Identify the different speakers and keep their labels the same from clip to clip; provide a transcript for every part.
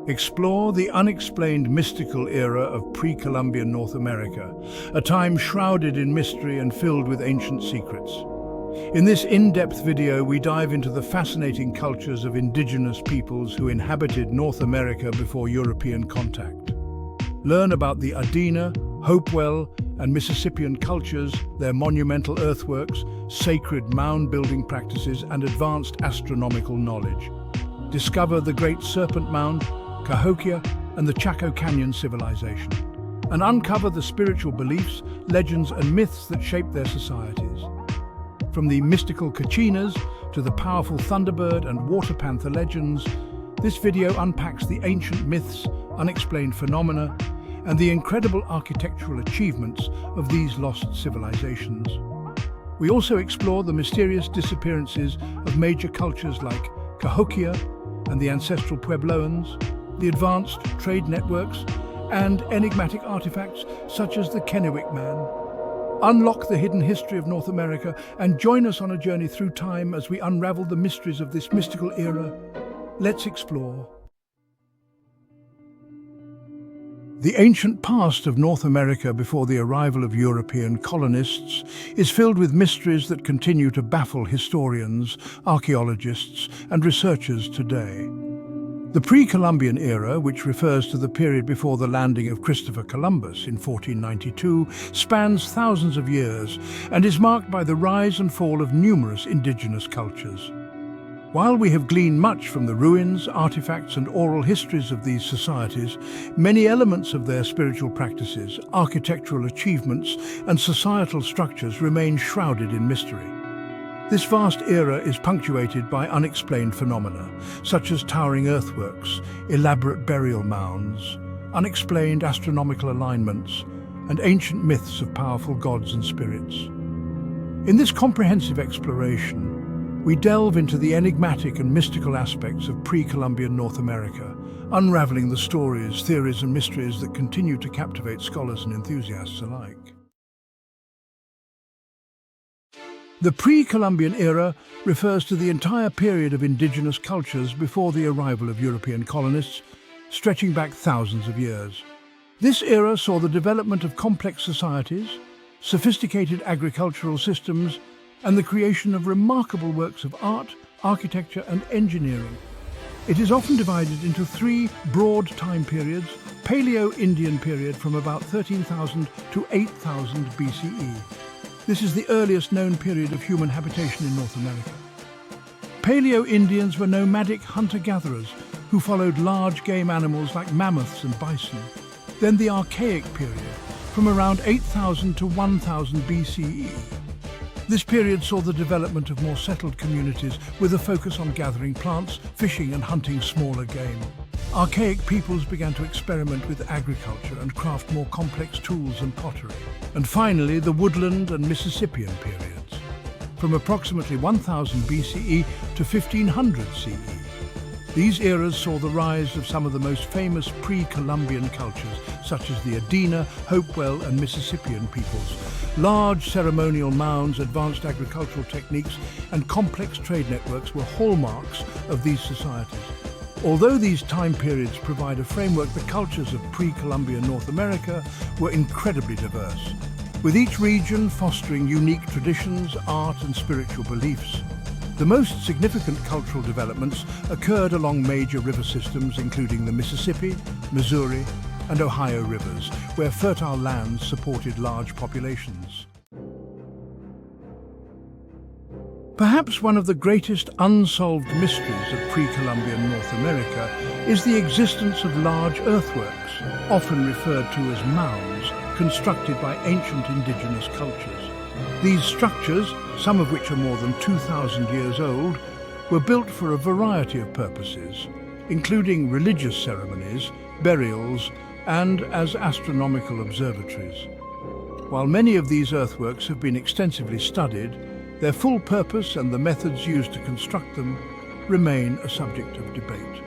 Speaker 1: Explore the unexplained mystical era of pre-Columbian North America, a time shrouded in mystery and filled with ancient secrets. In this in-depth video, we dive into the fascinating cultures of indigenous peoples who inhabited North America before European contact. Learn about the Adena, Hopewell, and Mississippian cultures, their monumental earthworks, sacred mound-building practices, and advanced astronomical knowledge. Discover the Great Serpent Mound, Cahokia, and the Chaco Canyon civilization, and uncover the spiritual beliefs, legends, and myths that shaped their societies. From the mystical Kachinas to the powerful Thunderbird and Water Panther legends, this video unpacks the ancient myths, unexplained phenomena, and the incredible architectural achievements of these lost civilizations. We also explore the mysterious disappearances of major cultures like Cahokia and the Ancestral Puebloans, the advanced trade networks, and enigmatic artifacts such as the Kennewick Man. Unlock the hidden history of North America and join us on a journey through time as we unravel the mysteries of this mystical era. Let's explore. The ancient past of North America before the arrival of European colonists is filled with mysteries that continue to baffle historians, archaeologists, and researchers today. The Pre-Columbian era, which refers to the period before the landing of Christopher Columbus in 1492, spans thousands of years and is marked by the rise and fall of numerous indigenous cultures. While we have gleaned much from the ruins, artifacts, and oral histories of these societies, many elements of their spiritual practices, architectural achievements, and societal structures remain shrouded in mystery. This vast era is punctuated by unexplained phenomena, such as towering earthworks, elaborate burial mounds, unexplained astronomical alignments, and ancient myths of powerful gods and spirits. In this comprehensive exploration, we delve into the enigmatic and mystical aspects of pre-Columbian North America, unraveling the stories, theories, and mysteries that continue to captivate scholars and enthusiasts alike. The Pre-Columbian era refers to the entire period of indigenous cultures before the arrival of European colonists, stretching back thousands of years. This era saw the development of complex societies, sophisticated agricultural systems, and the creation of remarkable works of art, architecture, and engineering. It is often divided into three broad time periods: Paleo-Indian period from about 13,000 to 8,000 BCE. This is the earliest known period of human habitation in North America. Paleo-Indians were nomadic hunter-gatherers who followed large game animals like mammoths and bison. Then the Archaic period, from around 8,000 to 1,000 BCE. This period saw the development of more settled communities with a focus on gathering plants, fishing, and hunting smaller game. Archaic peoples began to experiment with agriculture and craft more complex tools and pottery. And finally, the Woodland and Mississippian periods, from approximately 1000 BCE to 1500 CE. These eras saw the rise of some of the most famous pre-Columbian cultures, such as the Adena, Hopewell, and Mississippian peoples. Large ceremonial mounds, advanced agricultural techniques, and complex trade networks were hallmarks of these societies. Although these time periods provide a framework, the cultures of pre-Columbian North America were incredibly diverse, with each region fostering unique traditions, art, and spiritual beliefs. The most significant cultural developments occurred along major river systems, including the Mississippi, Missouri, and Ohio rivers, where fertile lands supported large populations. Perhaps one of the greatest unsolved mysteries of pre-Columbian North America is the existence of large earthworks, often referred to as mounds, constructed by ancient indigenous cultures. These structures, some of which are more than 2,000 years old, were built for a variety of purposes, including religious ceremonies, burials, and as astronomical observatories. While many of these earthworks have been extensively studied, their full purpose and the methods used to construct them remain a subject of debate.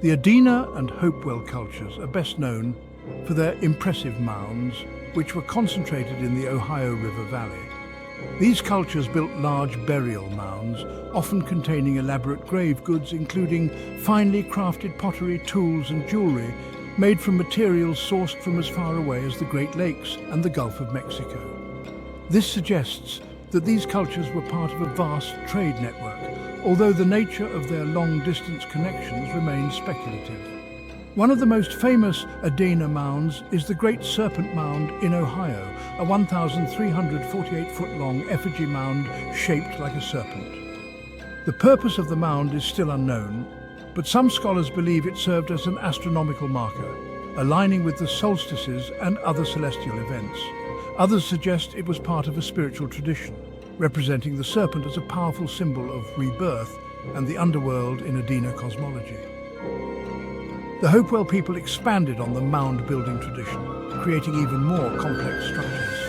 Speaker 1: The Adena and Hopewell cultures are best known for their impressive mounds, which were concentrated in the Ohio River Valley. These cultures built large burial mounds, often containing elaborate grave goods including finely crafted pottery, tools and jewellery made from materials sourced from as far away as the Great Lakes and the Gulf of Mexico. This suggests that these cultures were part of a vast trade network, although the nature of their long-distance connections remains speculative. One of the most famous Adena mounds is the Great Serpent Mound in Ohio, a 1,348-foot-long effigy mound shaped like a serpent. The purpose of the mound is still unknown, but some scholars believe it served as an astronomical marker, aligning with the solstices and other celestial events. Others suggest it was part of a spiritual tradition, representing the serpent as a powerful symbol of rebirth and the underworld in Adena cosmology. The Hopewell people expanded on the mound-building tradition, creating even more complex structures.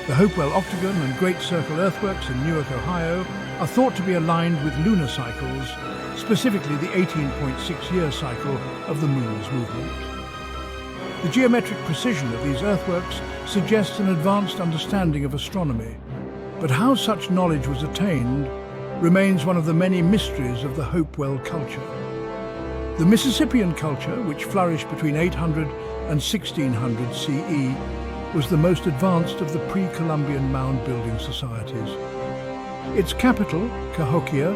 Speaker 1: The Hopewell Octagon and Great Circle Earthworks in Newark, Ohio, are thought to be aligned with lunar cycles, specifically the 18.6-year cycle of the Moon's movement. The geometric precision of these earthworks suggests an advanced understanding of astronomy, but how such knowledge was attained remains one of the many mysteries of the Hopewell culture. The Mississippian culture, which flourished between 800 and 1600 CE, was the most advanced of the pre-Columbian mound-building societies. Its capital, Cahokia,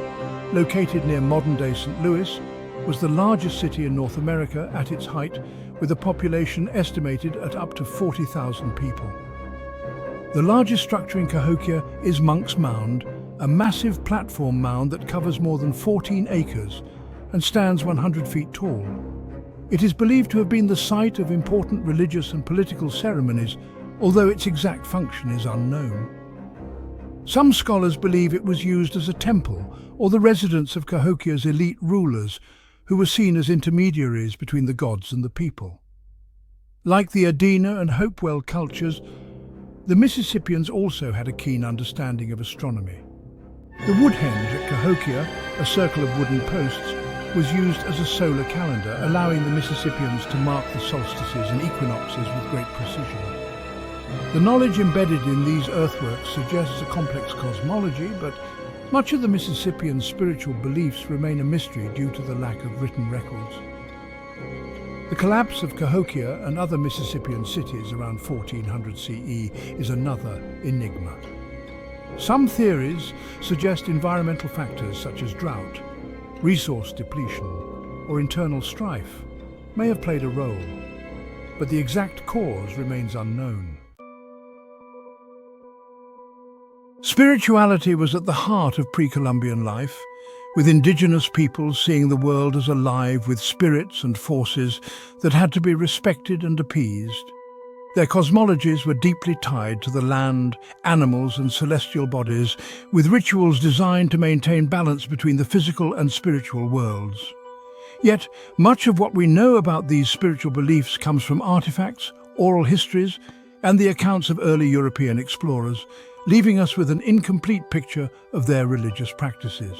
Speaker 1: located near modern-day St. Louis, was the largest city in North America at its height, with a population estimated at up to 40,000 people. The largest structure in Cahokia is Monk's Mound, a massive platform mound that covers more than 14 acres and stands 100 feet tall. It is believed to have been the site of important religious and political ceremonies, although its exact function is unknown. Some scholars believe it was used as a temple or the residence of Cahokia's elite rulers, who were seen as intermediaries between the gods and the people. Like the Adena and Hopewell cultures, the Mississippians also had a keen understanding of astronomy. The woodhenge at Cahokia, a circle of wooden posts, was used as a solar calendar, allowing the Mississippians to mark the solstices and equinoxes with great precision. The knowledge embedded in these earthworks suggests a complex cosmology, but much of the Mississippian spiritual beliefs remain a mystery due to the lack of written records. The collapse of Cahokia and other Mississippian cities around 1400 CE is another enigma. Some theories suggest environmental factors such as drought, resource depletion, or internal strife may have played a role, but the exact cause remains unknown. Spirituality was at the heart of pre-Columbian life, with indigenous peoples seeing the world as alive with spirits and forces that had to be respected and appeased. Their cosmologies were deeply tied to the land, animals and celestial bodies, with rituals designed to maintain balance between the physical and spiritual worlds. Yet, much of what we know about these spiritual beliefs comes from artifacts, oral histories, and the accounts of early European explorers, leaving us with an incomplete picture of their religious practices.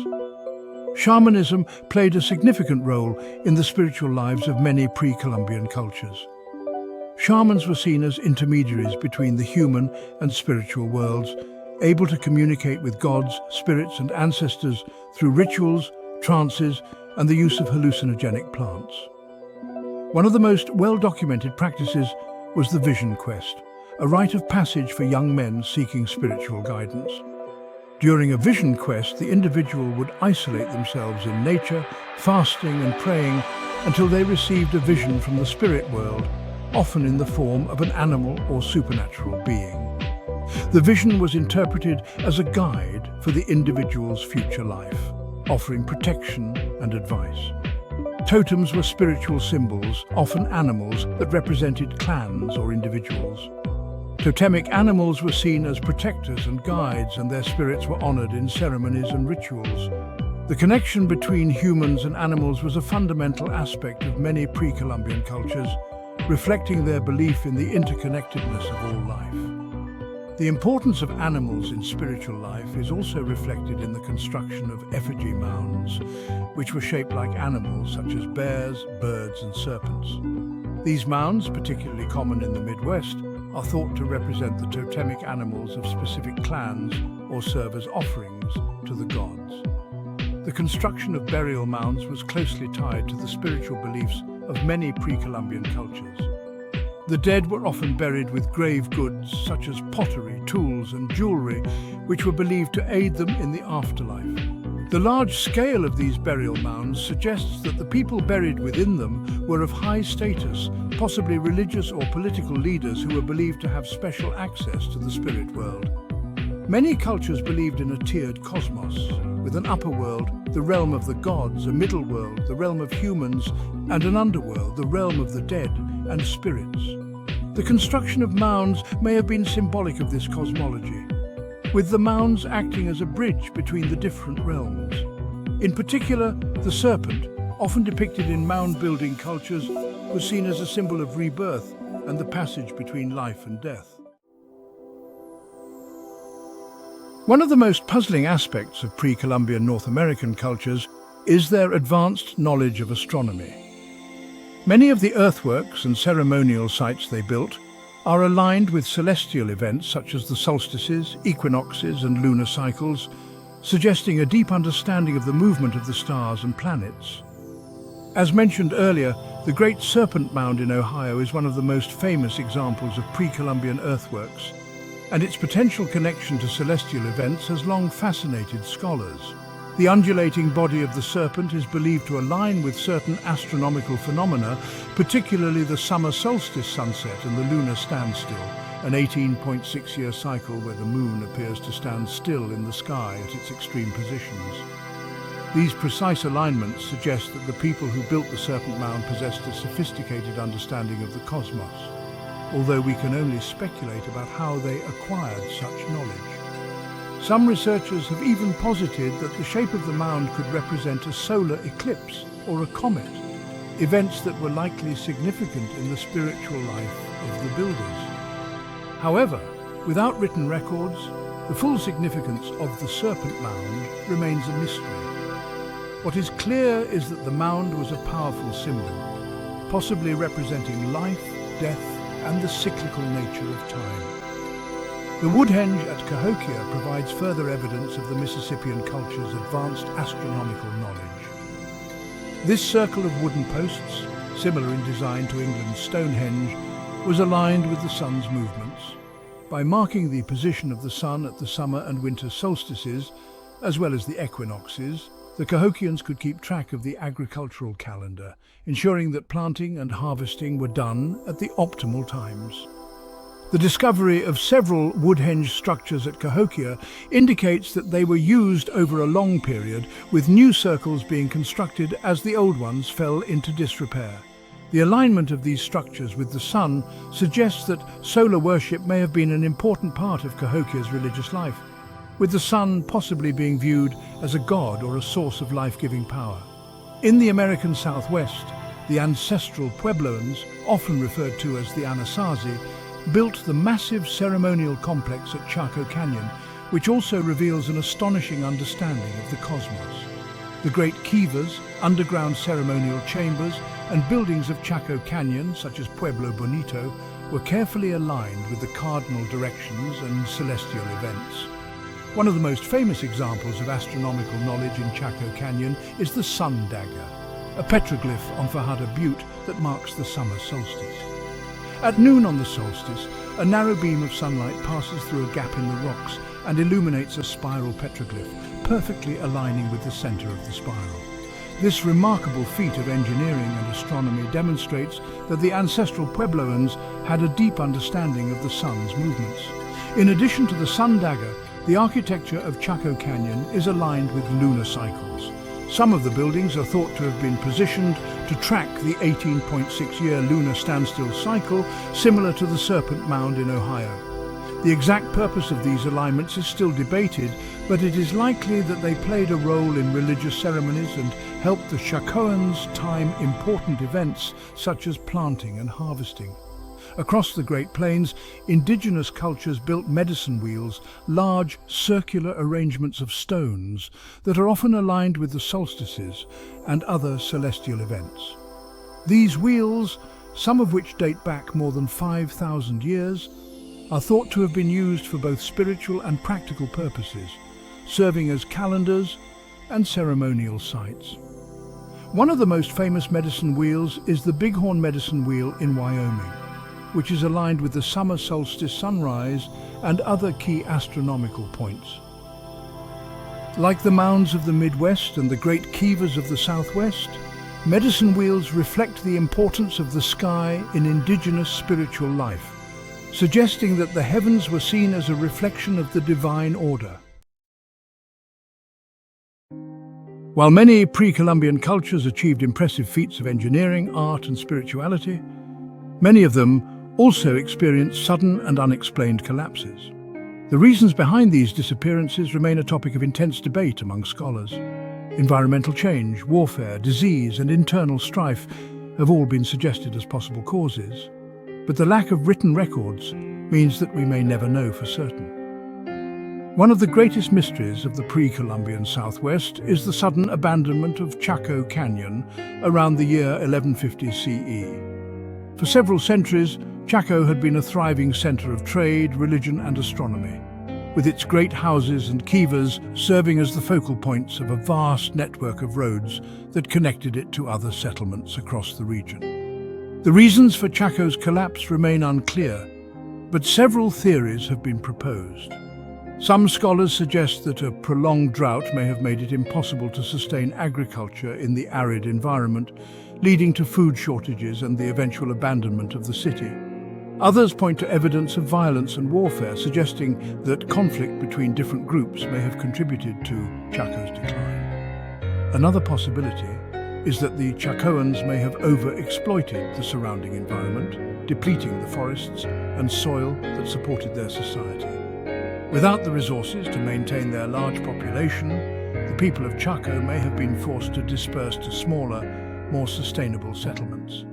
Speaker 1: Shamanism played a significant role in the spiritual lives of many pre-Columbian cultures. Shamans were seen as intermediaries between the human and spiritual worlds, able to communicate with gods, spirits and ancestors through rituals, trances, and the use of hallucinogenic plants. One of the most well-documented practices was the vision quest, a rite of passage for young men seeking spiritual guidance. During a vision quest, the individual would isolate themselves in nature, fasting and praying until they received a vision from the spirit world, often in the form of an animal or supernatural being. The vision was interpreted as a guide for the individual's future life, offering protection and advice. Totems were spiritual symbols, often animals that represented clans or individuals. Totemic animals were seen as protectors and guides, and their spirits were honored in ceremonies and rituals. The connection between humans and animals was a fundamental aspect of many pre-Columbian cultures, reflecting their belief in the interconnectedness of all life. The importance of animals in spiritual life is also reflected in the construction of effigy mounds, which were shaped like animals such as bears, birds and serpents. These mounds, particularly common in the Midwest, are thought to represent the totemic animals of specific clans or serve as offerings to the gods. The construction of burial mounds was closely tied to the spiritual beliefs of many pre-Columbian cultures. The dead were often buried with grave goods such as pottery, tools and jewelry, which were believed to aid them in the afterlife. The large scale of these burial mounds suggests that the people buried within them were of high status, possibly religious or political leaders who were believed to have special access to the spirit world. Many cultures believed in a tiered cosmos, with an upper world, the realm of the gods, a middle world, the realm of humans, and an underworld, the realm of the dead and spirits. The construction of mounds may have been symbolic of this cosmology, with the mounds acting as a bridge between the different realms. In particular, the serpent, often depicted in mound-building cultures, was seen as a symbol of rebirth and the passage between life and death. One of the most puzzling aspects of pre-Columbian North American cultures is their advanced knowledge of astronomy. Many of the earthworks and ceremonial sites they built are aligned with celestial events such as the solstices, equinoxes and lunar cycles, suggesting a deep understanding of the movement of the stars and planets. As mentioned earlier, the Great Serpent Mound in Ohio is one of the most famous examples of pre-Columbian earthworks, and its potential connection to celestial events has long fascinated scholars. The undulating body of the serpent is believed to align with certain astronomical phenomena, particularly the summer solstice sunset and the lunar standstill, an 18.6-year cycle where the moon appears to stand still in the sky at its extreme positions. These precise alignments suggest that the people who built the Serpent Mound possessed a sophisticated understanding of the cosmos, although we can only speculate about how they acquired such knowledge. Some researchers have even posited that the shape of the mound could represent a solar eclipse or a comet, events that were likely significant in the spiritual life of the builders. However, without written records, the full significance of the Serpent Mound remains a mystery. What is clear is that the mound was a powerful symbol, possibly representing life, death, and the cyclical nature of time. The woodhenge at Cahokia provides further evidence of the Mississippian culture's advanced astronomical knowledge. This circle of wooden posts, similar in design to England's Stonehenge, was aligned with the sun's movements. By marking the position of the sun at the summer and winter solstices, as well as the equinoxes, the Cahokians could keep track of the agricultural calendar, ensuring that planting and harvesting were done at the optimal times. The discovery of several woodhenge structures at Cahokia indicates that they were used over a long period, with new circles being constructed as the old ones fell into disrepair. The alignment of these structures with the sun suggests that solar worship may have been an important part of Cahokia's religious life, with the sun possibly being viewed as a god or a source of life-giving power. In the American Southwest, the Ancestral Puebloans, often referred to as the Anasazi, built the massive ceremonial complex at Chaco Canyon, which also reveals an astonishing understanding of the cosmos. The great kivas, underground ceremonial chambers, and buildings of Chaco Canyon, such as Pueblo Bonito, were carefully aligned with the cardinal directions and celestial events. One of the most famous examples of astronomical knowledge in Chaco Canyon is the Sun Dagger, a petroglyph on Fajada Butte that marks the summer solstice. At noon on the solstice, a narrow beam of sunlight passes through a gap in the rocks and illuminates a spiral petroglyph, perfectly aligning with the center of the spiral. This remarkable feat of engineering and astronomy demonstrates that the ancestral Puebloans had a deep understanding of the sun's movements. In addition to the Sun Dagger, the architecture of Chaco Canyon is aligned with lunar cycles. Some of the buildings are thought to have been positioned to track the 18.6-year lunar standstill cycle, similar to the Serpent Mound in Ohio. The exact purpose of these alignments is still debated, but it is likely that they played a role in religious ceremonies and helped the Chacoans time important events such as planting and harvesting. Across the Great Plains, indigenous cultures built medicine wheels, large circular arrangements of stones that are often aligned with the solstices and other celestial events. These wheels, some of which date back more than 5,000 years, are thought to have been used for both spiritual and practical purposes, serving as calendars and ceremonial sites. One of the most famous medicine wheels is the Bighorn Medicine Wheel in Wyoming, which is aligned with the summer solstice sunrise and other key astronomical points. Like the mounds of the Midwest and the great kivas of the Southwest, medicine wheels reflect the importance of the sky in indigenous spiritual life, suggesting that the heavens were seen as a reflection of the divine order. While many pre-Columbian cultures achieved impressive feats of engineering, art and spirituality, many of them also experienced sudden and unexplained collapses. The reasons behind these disappearances remain a topic of intense debate among scholars. Environmental change, warfare, disease and internal strife have all been suggested as possible causes, but the lack of written records means that we may never know for certain. One of the greatest mysteries of the pre-Columbian Southwest is the sudden abandonment of Chaco Canyon around the year 1150 CE. For several centuries, Chaco had been a thriving center of trade, religion and astronomy, with its great houses and kivas serving as the focal points of a vast network of roads that connected it to other settlements across the region. The reasons for Chaco's collapse remain unclear, but several theories have been proposed. Some scholars suggest that a prolonged drought may have made it impossible to sustain agriculture in the arid environment, leading to food shortages and the eventual abandonment of the city. Others point to evidence of violence and warfare, suggesting that conflict between different groups may have contributed to Chaco's decline. Another possibility is that the Chacoans may have over-exploited the surrounding environment, depleting the forests and soil that supported their society. Without the resources to maintain their large population, the people of Chaco may have been forced to disperse to smaller, more sustainable settlements.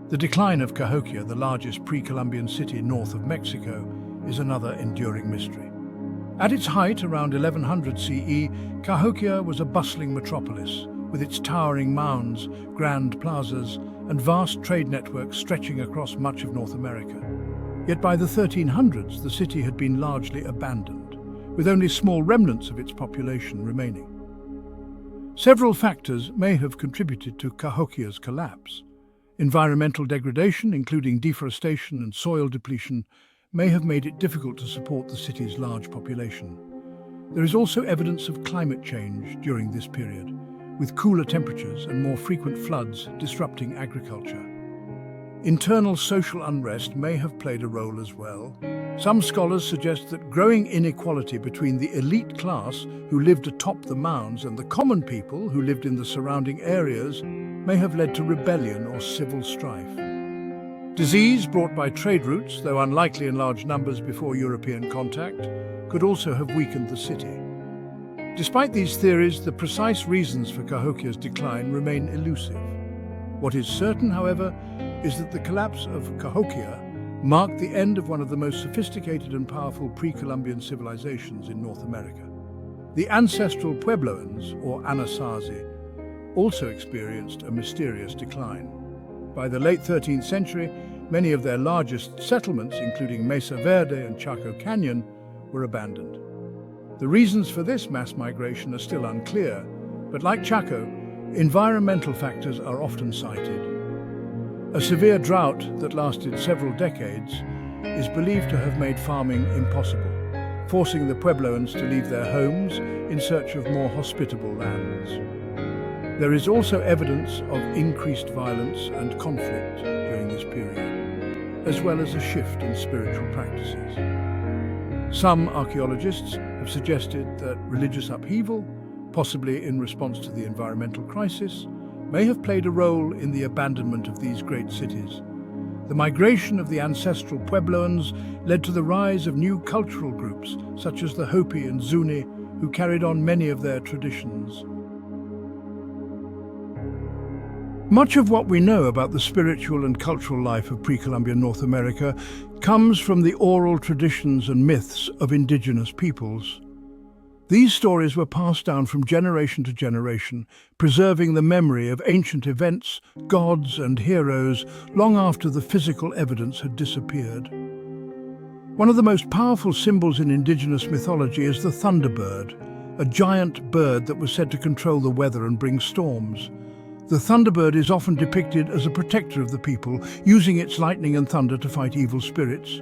Speaker 1: The decline of Cahokia, the largest pre-Columbian city north of Mexico, is another enduring mystery. At its height, around 1100 CE, Cahokia was a bustling metropolis, with its towering mounds, grand plazas, and vast trade networks stretching across much of North America. Yet by the 1300s, the city had been largely abandoned, with only small remnants of its population remaining. Several factors may have contributed to Cahokia's collapse. Environmental degradation, including deforestation and soil depletion, may have made it difficult to support the city's large population. There is also evidence of climate change during this period, with cooler temperatures and more frequent floods disrupting agriculture. Internal social unrest may have played a role as well. Some scholars suggest that growing inequality between the elite class who lived atop the mounds and the common people who lived in the surrounding areas may have led to rebellion or civil strife. Disease brought by trade routes, though unlikely in large numbers before European contact, could also have weakened the city. Despite these theories, the precise reasons for Cahokia's decline remain elusive. What is certain, however, is that the collapse of Cahokia marked the end of one of the most sophisticated and powerful pre-Columbian civilizations in North America. The Ancestral Puebloans, or Anasazi, also experienced a mysterious decline. By the late 13th century, many of their largest settlements, including Mesa Verde and Chaco Canyon, were abandoned. The reasons for this mass migration are still unclear, but like Chaco, environmental factors are often cited. A severe drought that lasted several decades is believed to have made farming impossible, forcing the Puebloans to leave their homes in search of more hospitable lands. There is also evidence of increased violence and conflict during this period, as well as a shift in spiritual practices. Some archaeologists have suggested that religious upheaval, possibly in response to the environmental crisis, may have played a role in the abandonment of these great cities. The migration of the ancestral Puebloans led to the rise of new cultural groups, such as the Hopi and Zuni, who carried on many of their traditions. Much of what we know about the spiritual and cultural life of pre-Columbian North America comes from the oral traditions and myths of indigenous peoples. These stories were passed down from generation to generation, preserving the memory of ancient events, gods and heroes long after the physical evidence had disappeared. One of the most powerful symbols in indigenous mythology is the Thunderbird, a giant bird that was said to control the weather and bring storms. The Thunderbird is often depicted as a protector of the people, using its lightning and thunder to fight evil spirits.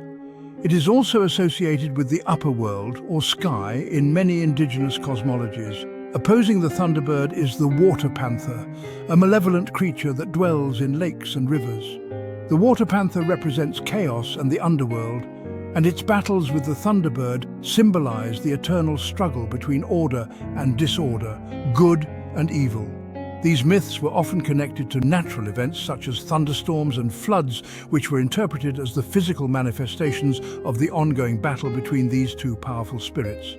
Speaker 1: It is also associated with the upper world, or sky, in many indigenous cosmologies. Opposing the Thunderbird is the Water Panther, a malevolent creature that dwells in lakes and rivers. The Water Panther represents chaos and the underworld, and its battles with the Thunderbird symbolize the eternal struggle between order and disorder, good and evil. These myths were often connected to natural events such as thunderstorms and floods, which were interpreted as the physical manifestations of the ongoing battle between these two powerful spirits.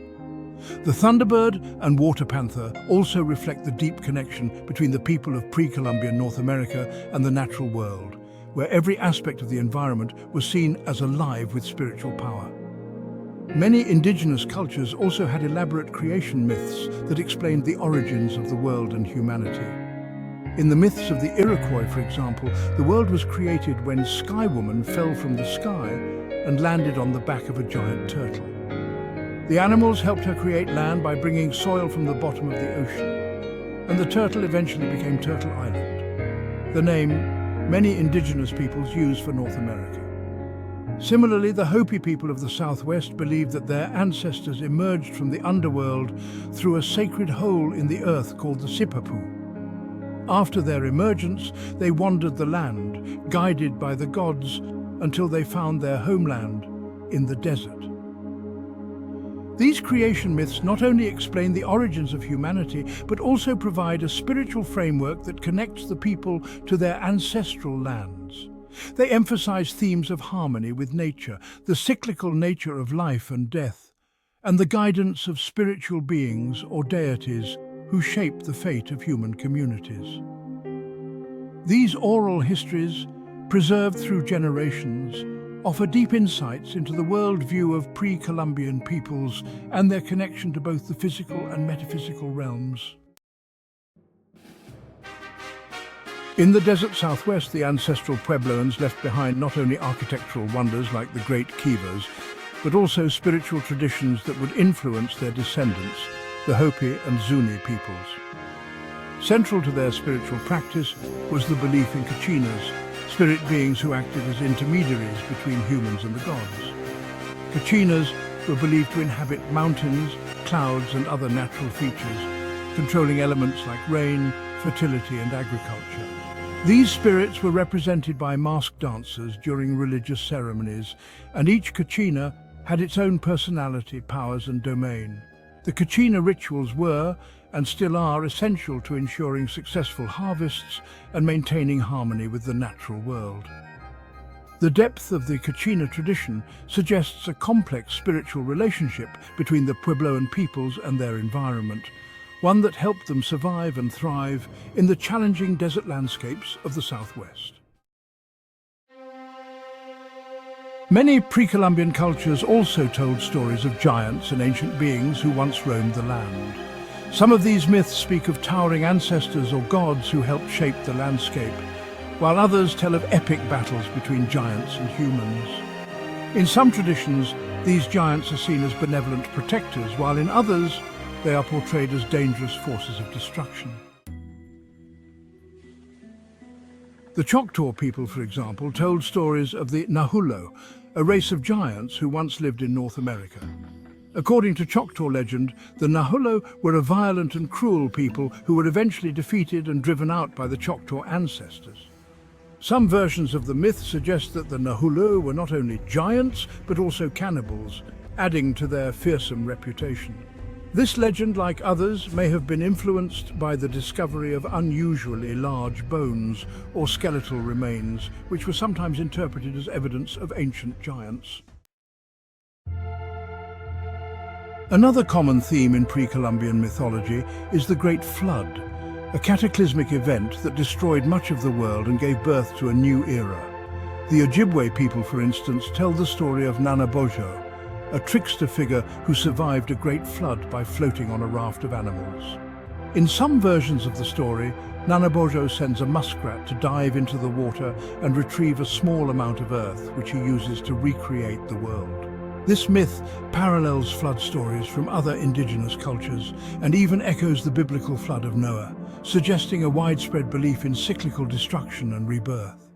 Speaker 1: The Thunderbird and Water Panther also reflect the deep connection between the people of pre-Columbian North America and the natural world, where every aspect of the environment was seen as alive with spiritual power. Many indigenous cultures also had elaborate creation myths that explained the origins of the world and humanity. In the myths of the Iroquois, for example, the world was created when Sky Woman fell from the sky and landed on the back of a giant turtle. The animals helped her create land by bringing soil from the bottom of the ocean, and the turtle eventually became Turtle Island, the name many indigenous peoples use for North America. Similarly, the Hopi people of the Southwest believed that their ancestors emerged from the underworld through a sacred hole in the earth called the Sipapu. After their emergence, they wandered the land, guided by the gods, until they found their homeland in the desert. These creation myths not only explain the origins of humanity, but also provide a spiritual framework that connects the people to their ancestral lands. They emphasize themes of harmony with nature, the cyclical nature of life and death, and the guidance of spiritual beings or deities who shape the fate of human communities. These oral histories, preserved through generations, offer deep insights into the worldview of pre-Columbian peoples and their connection to both the physical and metaphysical realms. In the desert Southwest, the ancestral Puebloans left behind not only architectural wonders like the Great Kivas, but also spiritual traditions that would influence their descendants, the Hopi and Zuni peoples. Central to their spiritual practice was the belief in Kachinas, spirit beings who acted as intermediaries between humans and the gods. Kachinas were believed to inhabit mountains, clouds and other natural features, controlling elements like rain, fertility and agriculture. These spirits were represented by masked dancers during religious ceremonies, and each Kachina had its own personality, powers and domain. The Kachina rituals were, and still are, essential to ensuring successful harvests and maintaining harmony with the natural world. The depth of the Kachina tradition suggests a complex spiritual relationship between the Puebloan peoples and their environment, one that helped them survive and thrive in the challenging desert landscapes of the Southwest. Many pre-Columbian cultures also told stories of giants and ancient beings who once roamed the land. Some of these myths speak of towering ancestors or gods who helped shape the landscape, while others tell of epic battles between giants and humans. In some traditions, these giants are seen as benevolent protectors, while in others, they are portrayed as dangerous forces of destruction. The Choctaw people, for example, told stories of the Nahulo, a race of giants who once lived in North America. According to Choctaw legend, the Nahulo were a violent and cruel people who were eventually defeated and driven out by the Choctaw ancestors. Some versions of the myth suggest that the Nahulo were not only giants, but also cannibals, adding to their fearsome reputation. This legend, like others, may have been influenced by the discovery of unusually large bones or skeletal remains, which were sometimes interpreted as evidence of ancient giants. Another common theme in pre-Columbian mythology is the Great Flood, a cataclysmic event that destroyed much of the world and gave birth to a new era. The Ojibwe people, for instance, tell the story of Nanabojo, a trickster figure who survived a great flood by floating on a raft of animals. In some versions of the story, Nanabojo sends a muskrat to dive into the water and retrieve a small amount of earth, which he uses to recreate the world. This myth parallels flood stories from other indigenous cultures and even echoes the biblical flood of Noah, suggesting a widespread belief in cyclical destruction and rebirth.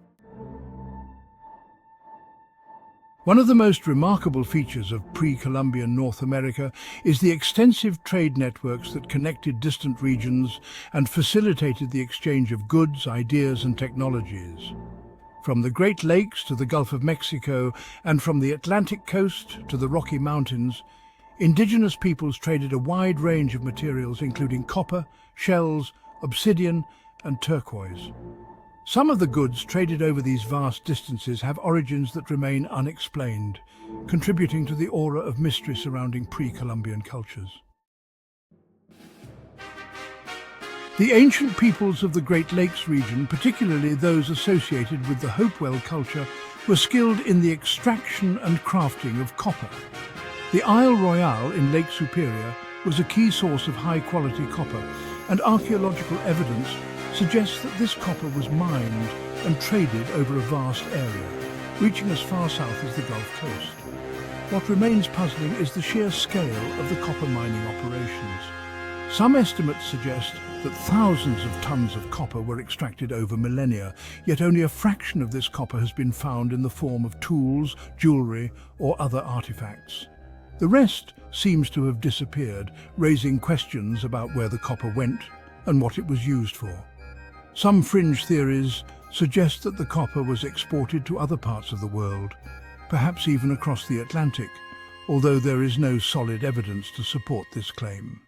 Speaker 1: One of the most remarkable features of pre-Columbian North America is the extensive trade networks that connected distant regions and facilitated the exchange of goods, ideas, and technologies. From the Great Lakes to the Gulf of Mexico and from the Atlantic coast to the Rocky Mountains, indigenous peoples traded a wide range of materials including copper, shells, obsidian, and turquoise. Some of the goods traded over these vast distances have origins that remain unexplained, contributing to the aura of mystery surrounding pre-Columbian cultures. The ancient peoples of the Great Lakes region, particularly those associated with the Hopewell culture, were skilled in the extraction and crafting of copper. The Isle Royale in Lake Superior was a key source of high-quality copper, and archaeological evidence suggests that this copper was mined and traded over a vast area, reaching as far south as the Gulf Coast. What remains puzzling is the sheer scale of the copper mining operations. Some estimates suggest that thousands of tons of copper were extracted over millennia, yet only a fraction of this copper has been found in the form of tools, jewelry, or other artifacts. The rest seems to have disappeared, raising questions about where the copper went and what it was used for. Some fringe theories suggest that the copper was exported to other parts of the world, perhaps even across the Atlantic, although there is no solid evidence to support this claim.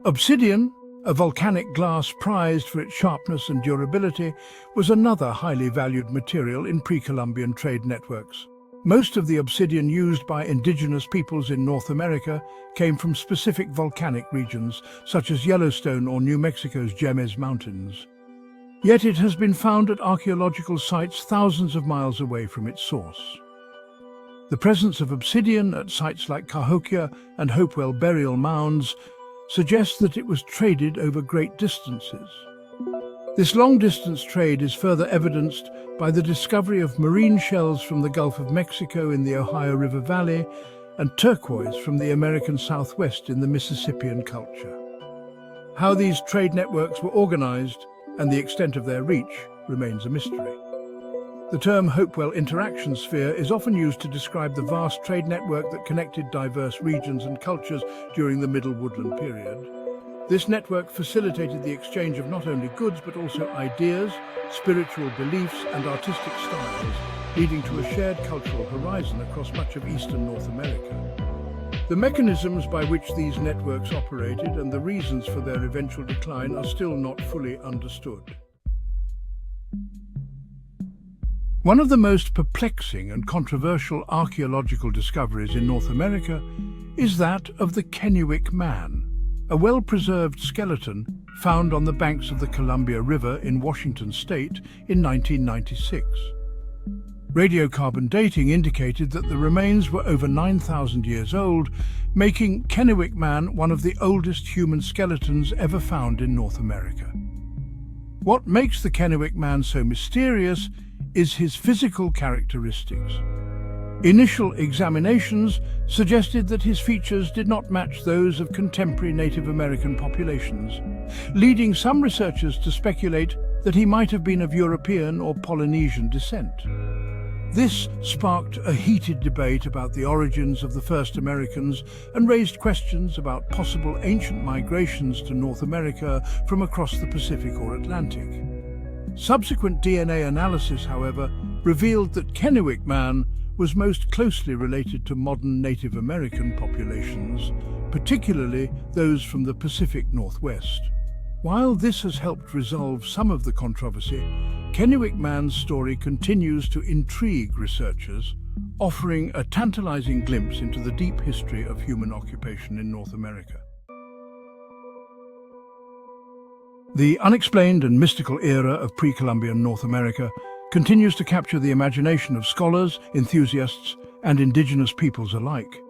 Speaker 1: Obsidian, a volcanic glass prized for its sharpness and durability, was another highly valued material in pre-Columbian trade networks. Most of the obsidian used by indigenous peoples in North America came from specific volcanic regions, such as Yellowstone or New Mexico's Jemez Mountains. Yet it has been found at archaeological sites thousands of miles away from its source. The presence of obsidian at sites like Cahokia and Hopewell burial mounds suggests that it was traded over great distances. This long-distance trade is further evidenced by the discovery of marine shells from the Gulf of Mexico in the Ohio River Valley and turquoise from the American Southwest in the Mississippian culture. How these trade networks were organized and the extent of their reach remains a mystery. The term Hopewell interaction sphere is often used to describe the vast trade network that connected diverse regions and cultures during the Middle Woodland period. This network facilitated the exchange of not only goods but also ideas, spiritual beliefs and artistic styles, leading to a shared cultural horizon across much of eastern North America. The mechanisms by which these networks operated and the reasons for their eventual decline are still not fully understood. One of the most perplexing and controversial archaeological discoveries in North America is that of the Kennewick Man, a well-preserved skeleton found on the banks of the Columbia River in Washington state in 1996. Radiocarbon dating indicated that the remains were over 9,000 years old, making Kennewick Man one of the oldest human skeletons ever found in North America. What makes the Kennewick Man so mysterious is his physical characteristics. Initial examinations suggested that his features did not match those of contemporary Native American populations, leading some researchers to speculate that he might have been of European or Polynesian descent. This sparked a heated debate about the origins of the first Americans and raised questions about possible ancient migrations to North America from across the Pacific or Atlantic. Subsequent DNA analysis, however, revealed that Kennewick Man was most closely related to modern Native American populations, particularly those from the Pacific Northwest. While this has helped resolve some of the controversy, Kennewick Man's story continues to intrigue researchers, offering a tantalizing glimpse into the deep history of human occupation in North America. The unexplained and mystical era of pre-Columbian North America continues to capture the imagination of scholars, enthusiasts, and indigenous peoples alike.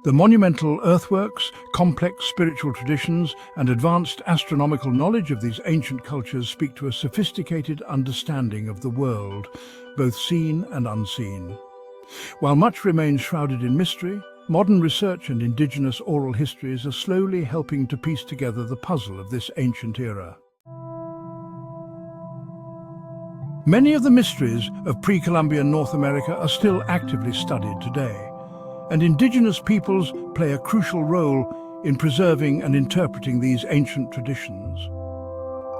Speaker 1: The monumental earthworks, complex spiritual traditions, and advanced astronomical knowledge of these ancient cultures speak to a sophisticated understanding of the world, both seen and unseen. While much remains shrouded in mystery, modern research and indigenous oral histories are slowly helping to piece together the puzzle of this ancient era. Many of the mysteries of pre-Columbian North America are still actively studied today, and indigenous peoples play a crucial role in preserving and interpreting these ancient traditions.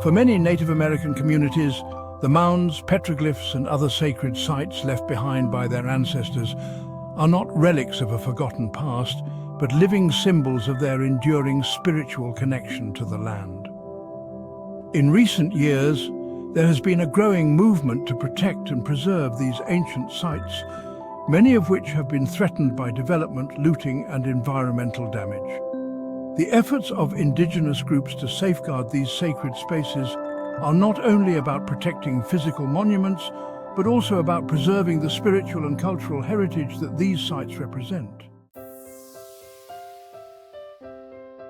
Speaker 1: For many Native American communities, the mounds, petroglyphs, and other sacred sites left behind by their ancestors are not relics of a forgotten past, but living symbols of their enduring spiritual connection to the land. In recent years, there has been a growing movement to protect and preserve these ancient sites, many of which have been threatened by development, looting, and environmental damage. The efforts of indigenous groups to safeguard these sacred spaces are not only about protecting physical monuments, but also about preserving the spiritual and cultural heritage that these sites represent.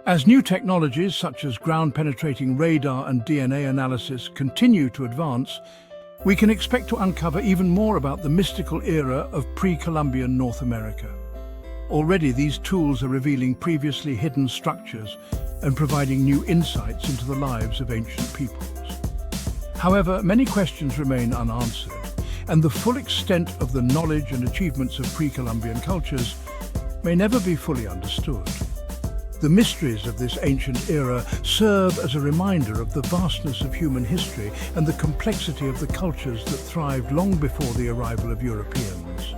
Speaker 1: As new technologies such as ground-penetrating radar and DNA analysis continue to advance, we can expect to uncover even more about the mystical era of pre-Columbian North America. Already these tools are revealing previously hidden structures and providing new insights into the lives of ancient peoples. However, many questions remain unanswered, and the full extent of the knowledge and achievements of pre-Columbian cultures may never be fully understood. The mysteries of this ancient era serve as a reminder of the vastness of human history and the complexity of the cultures that thrived long before the arrival of Europeans.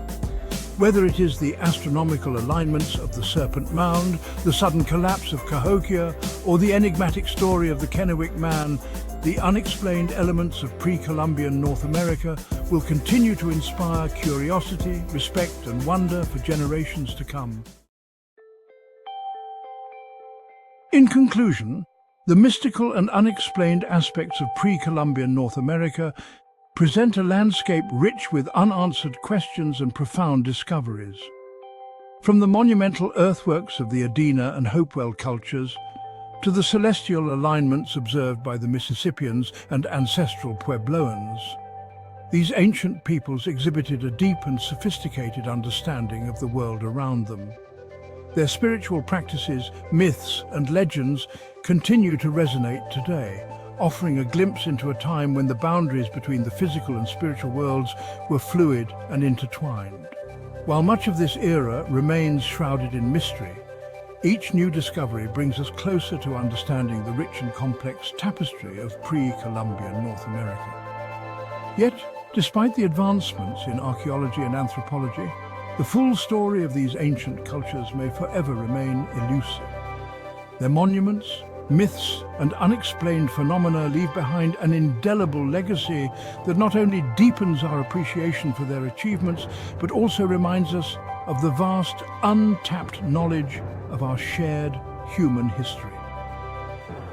Speaker 1: Whether it is the astronomical alignments of the Serpent Mound, the sudden collapse of Cahokia, or the enigmatic story of the Kennewick Man, the unexplained elements of pre-Columbian North America will continue to inspire curiosity, respect, and wonder for generations to come. In conclusion, the mystical and unexplained aspects of pre-Columbian North America present a landscape rich with unanswered questions and profound discoveries. From the monumental earthworks of the Adena and Hopewell cultures to the celestial alignments observed by the Mississippians and Ancestral Puebloans, these ancient peoples exhibited a deep and sophisticated understanding of the world around them. Their spiritual practices, myths, and legends continue to resonate today, offering a glimpse into a time when the boundaries between the physical and spiritual worlds were fluid and intertwined. While much of this era remains shrouded in mystery, each new discovery brings us closer to understanding the rich and complex tapestry of pre-Columbian North America. Yet, despite the advancements in archaeology and anthropology, the full story of these ancient cultures may forever remain elusive. Their monuments, myths, and unexplained phenomena leave behind an indelible legacy that not only deepens our appreciation for their achievements, but also reminds us of the vast, untapped knowledge of our shared human history.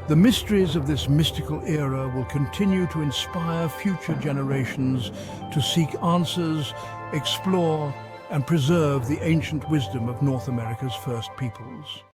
Speaker 1: The mysteries of this mystical era will continue to inspire future generations to seek answers, explore, and preserve the ancient wisdom of North America's first peoples.